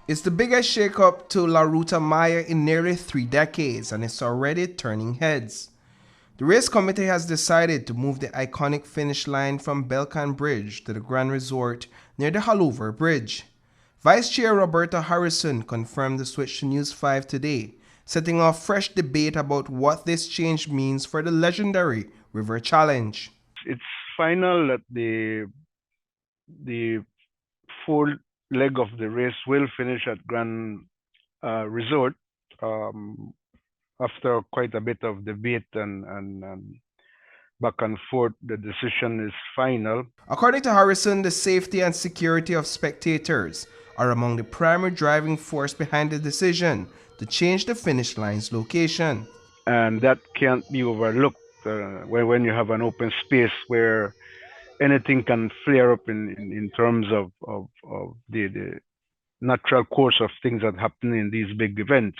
It's the biggest shakeup to La Ruta Maya in nearly 3 decades, and it's already turning heads. The race committee has decided to move the iconic finish line from Belcan Bridge to the Grand Resort near the Haulover Bridge. Vice Chair Roberta Harrison confirmed the switch to News 5 today, setting off fresh debate about what this change means for the legendary River Challenge. It's final that the full leg of the race will finish at Grand Resort after quite a bit of debate and back and forth. The decision is final. According to Harrison, the safety and security of spectators are among the primary driving force behind the decision to change the finish line's location. And that can't be overlooked when you have an open space where anything can flare up in terms of the natural course of things that happen in these big events.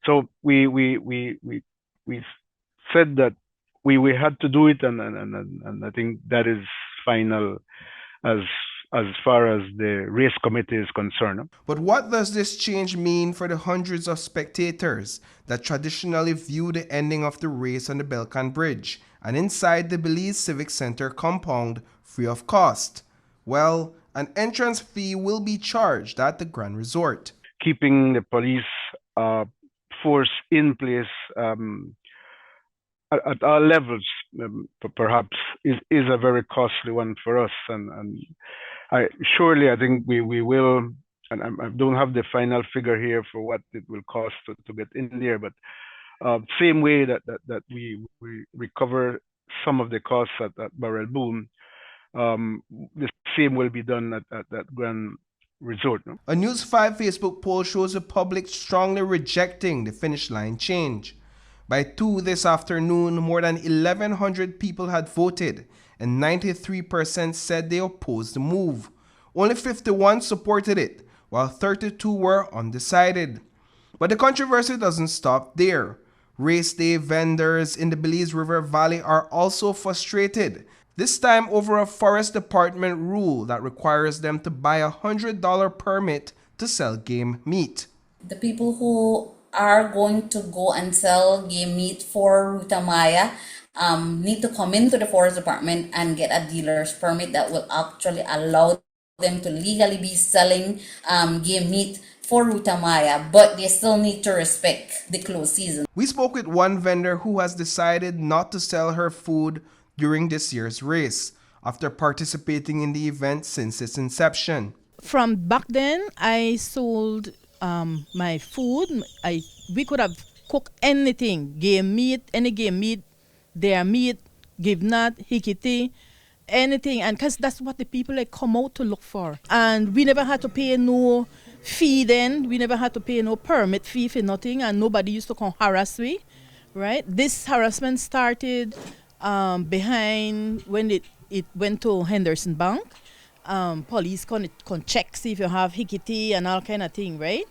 So we said that we had to do it, and I think that is final as far as the race committee is concerned. But what does this change mean for the hundreds of spectators that traditionally view the ending of the race on the Belcan Bridge and inside the Belize Civic Center compound free of cost? Well, an entrance fee will be charged at the Grand Resort. Keeping the police force in place at all levels, perhaps, is a very costly one for us, and I think we will, and I don't have the final figure here for what it will cost to get in there, but same way that we recover some of the costs at Barrel Boom, the same will be done at that Grand Resort. No? A News 5 Facebook poll shows the public strongly rejecting the finish line change. By 2 this afternoon, more than 1,100 people had voted, and 93% said they opposed the move. Only 51 supported it, while 32 were undecided. But the controversy doesn't stop there. Race day vendors in the Belize River Valley are also frustrated, this time over a Forest Department rule that requires them to buy a $100 permit to sell game meat. The people who are going to go and sell game meat for Ruta Maya need to come into the Forest Department and get a dealer's permit that will actually allow them to legally be selling game meat for Ruta Maya, but they still need to respect the close season. We spoke with one vendor who has decided not to sell her food during this year's race after participating in the event since its inception. From back then, I sold my food. We could have cooked anything, game meat, any game meat, their meat, give nut, hikiti, anything, and because that's what the people come out to look for. And we never had to pay no fee then. We never had to pay no permit fee for nothing, and nobody used to come harass me, right? This harassment started behind when it went to Henderson Bank. Police can check, see if you have hikiti and all kind of thing, right?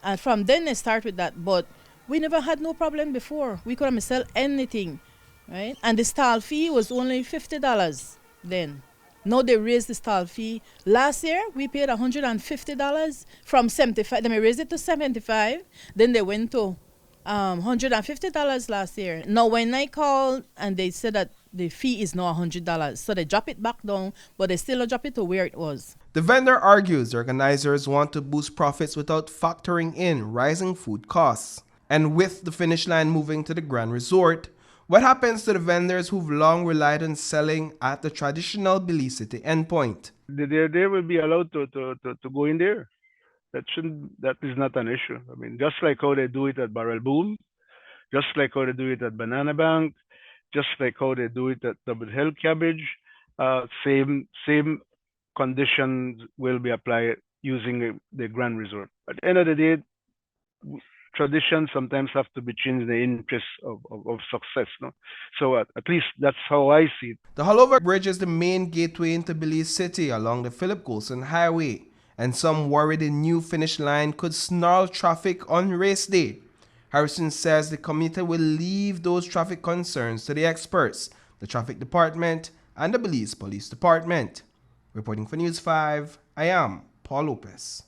And from then they start with that. But we never had no problem before. We could have sell anything, right? And the stall fee was only $50 then. Now they raised the stall fee. Last year we paid $150 from $75. Then we raised it to $75. Then they went to $150 last year. Now when I called and they said that the fee is now $100, so they drop it back down, but they still drop it to where it was. The vendor argues the organizers want to boost profits without factoring in rising food costs. And with the finish line moving to the Grand Resort, what happens to the vendors who've long relied on selling at the traditional Belize City endpoint? They will be allowed to go in there. That is not an issue. I mean, just like how they do it at Barrel Boom, just like how they do it at Banana Bank, just like how they do it at Double Hill Cabbage, same conditions will be applied using the Grand Resort. At the end of the day, traditions sometimes have to be changed in the interest of success. No? So at least that's how I see it. The Haulover Bridge is the main gateway into Belize City along the Philip Coulson Highway, and some worry the new finish line could snarl traffic on race day. Harrison says the committee will leave those traffic concerns to the experts, the Traffic Department, and the Belize Police Department. Reporting for News 5, I am Paul Lopez.